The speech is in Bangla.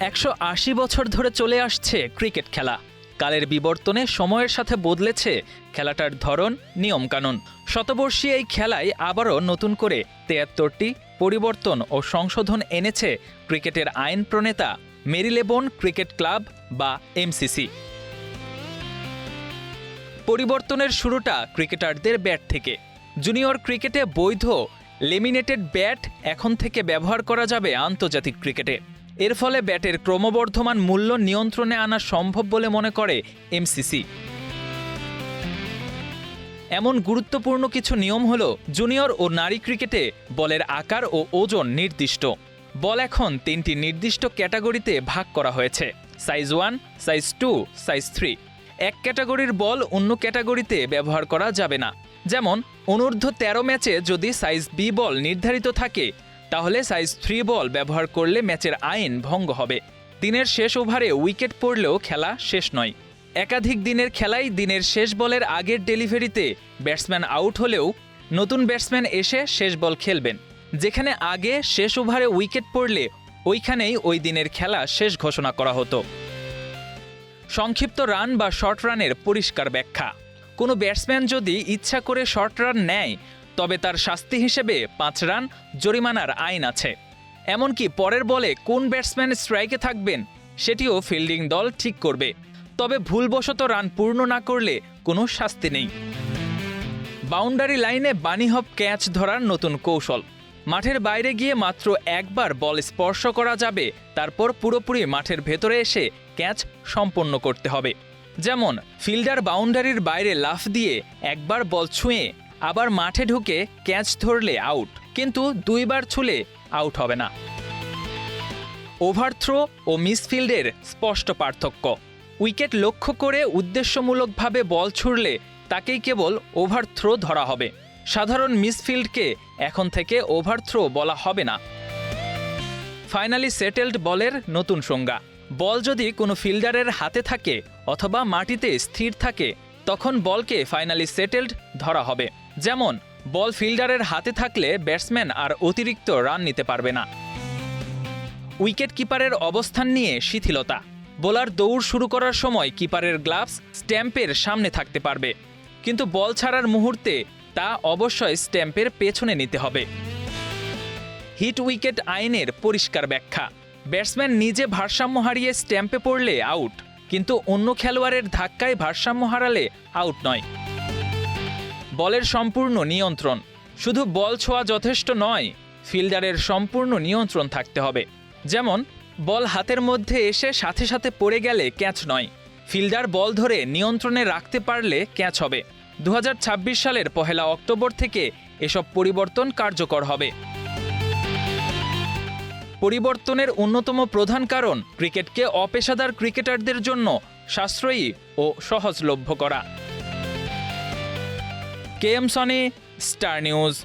180 বছর ধরে চলে আসছে ক্রিকেট খেলা। কালের বিবর্তনে সময়ের সাথে বদলেছে খেলাটার ধরন, নিয়মকানুন। শতবর্ষী এই খেলায় আবারও নতুন করে ৭৩টি পরিবর্তন ও সংশোধন এনেছে ক্রিকেটের আইন প্রণেতা মেরিলেবোন ক্রিকেট ক্লাব বা এমসিসি। পরিবর্তনের শুরুটা ক্রিকেটারদের ব্যাট থেকে। জুনিয়র ক্রিকেটে বৈধ লেমিনেটেড ব্যাট এখন থেকে ব্যবহার করা যাবে আন্তর্জাতিক ক্রিকেটে। এর ফলে ব্যাটের ক্রমবর্ধমান মূল্য নিয়ন্ত্রণে আনা সম্ভব বলে মনে করে এমসিসি। এমন গুরুত্বপূর্ণ কিছু নিয়ম হল, জুনিয়র ও নারী ক্রিকেটে বলের আকার ও ওজন নির্দিষ্ট। বল এখন ৩টি নির্দিষ্ট ক্যাটাগরিতে ভাগ করা হয়েছে: সাইজ 1, সাইজ 2, সাইজ 3। এক ক্যাটাগরির বল অন্য ক্যাটাগরিতে ব্যবহার করা যাবে না। যেমন অনূর্ধ্ব ১৩ ম্যাচে যদি সাইজ বি বল নির্ধারিত থাকে, তাহলে সাইজ 3 বল ব্যবহার করলে ম্যাচের আইন ভঙ্গ হবে। দিনের শেষ ওভারে উইকেট পড়লেও খেলা শেষ নয়। একাধিক দিনের খেলায় দিনের শেষ বলের আগের ডেলিভারিতে ব্যাটসম্যান আউট হলেও নতুন ব্যাটসম্যান এসে শেষ বল খেলবেন। যেখানে আগে শেষ ওভারে উইকেট পড়লে ওইখানেই ওই দিনের খেলা শেষ ঘোষণা করা হতো। সংক্ষিপ্ত রান বা শর্ট রানের পরিষ্কার ব্যাখ্যা: কোনো ব্যাটসম্যান যদি ইচ্ছা করে শর্ট রান নেয়, তবে তার শাস্তি হিসেবে 5 রান জরিমানার আইন আছে। এমনকি পরের বলে কোন ব্যাটসম্যান স্ট্রাইকে থাকবেন সেটিও ফিল্ডিং দল ঠিক করবে। তবে ভুলবশত রান পূর্ণ না করলে কোনো শাস্তি নেই। বাউন্ডারি লাইনে বানি হপ ক্যাচ ধরার নতুন কৌশল: মাঠের বাইরে গিয়ে মাত্র একবার বল স্পর্শ করা যাবে, তারপর পুরোপুরি মাঠের ভেতরে এসে ক্যাচ সম্পন্ন করতে হবে। যেমন ফিল্ডার বাউন্ডারির বাইরে লাফ দিয়ে একবার বল ছুঁয়ে আবার মাঠে ঢুকে ক্যাচ ধরলে আউট, কিন্তু 2 বার ছুঁলে আউট হবে না। ওভারথ্রো ও মিসফিল্ডের স্পষ্ট পার্থক্য: উইকেট লক্ষ্য করে উদ্দেশ্যমূলকভাবে বল ছুড়লে তাকেই কেবল ওভারথ্রো ধরা হবে। সাধারণ মিসফিল্ডকে এখন থেকে ওভারথ্রো বলা হবে না। ফাইনালি সেটেলড বলের নতুন সংজ্ঞা: বল যদি কোনো ফিল্ডারের হাতে থাকে অথবা মাটিতে স্থির থাকে, তখন বলকে ফাইনালি সেটেলড ধরা হবে। যেমন বল ফিল্ডারের হাতে থাকলে ব্যাটসম্যান আর অতিরিক্ত রান নিতে পারবে না। উইকেট কিপারের অবস্থান নিয়ে শিথিলতা: বোলার দৌড় শুরু করার সময় কিপারের গ্লাভস স্ট্যাম্পের সামনে থাকতে পারবে, কিন্তু বল ছাড়ার মুহূর্তে তা অবশ্যই স্ট্যাম্পের পেছনে নিতে হবে। হিট উইকেট আইনের পরিষ্কার ব্যাখ্যা: ব্যাটসম্যান নিজে ভারসাম্য হারিয়ে স্ট্যাম্পে পড়লে আউট, কিন্তু অন্য খেলোয়াড়ের ধাক্কায় ভারসাম্য হারালে আউট নয়। বলের সম্পূর্ণ নিয়ন্ত্রণ: শুধু বল ছোঁয়া যথেষ্ট নয়, ফিল্ডারের সম্পূর্ণ নিয়ন্ত্রণ থাকতে হবে। যেমন বল হাতের মধ্যে এসে সাথে সাথে পড়ে গেলে ক্যাচ নয়, ফিল্ডার বল ধরে নিয়ন্ত্রণে রাখতে পারলে ক্যাচ হবে। 2026 সালের 1 অক্টোবর থেকে এসব পরিবর্তন কার্যকর হবে। পরিবর্তনের অন্যতম প্রধান কারণ ক্রিকেটকে অপেশাদার ক্রিকেটারদের জন্য সাশ্রয়ী ও সহজলভ্য করা। KM Sony, star news.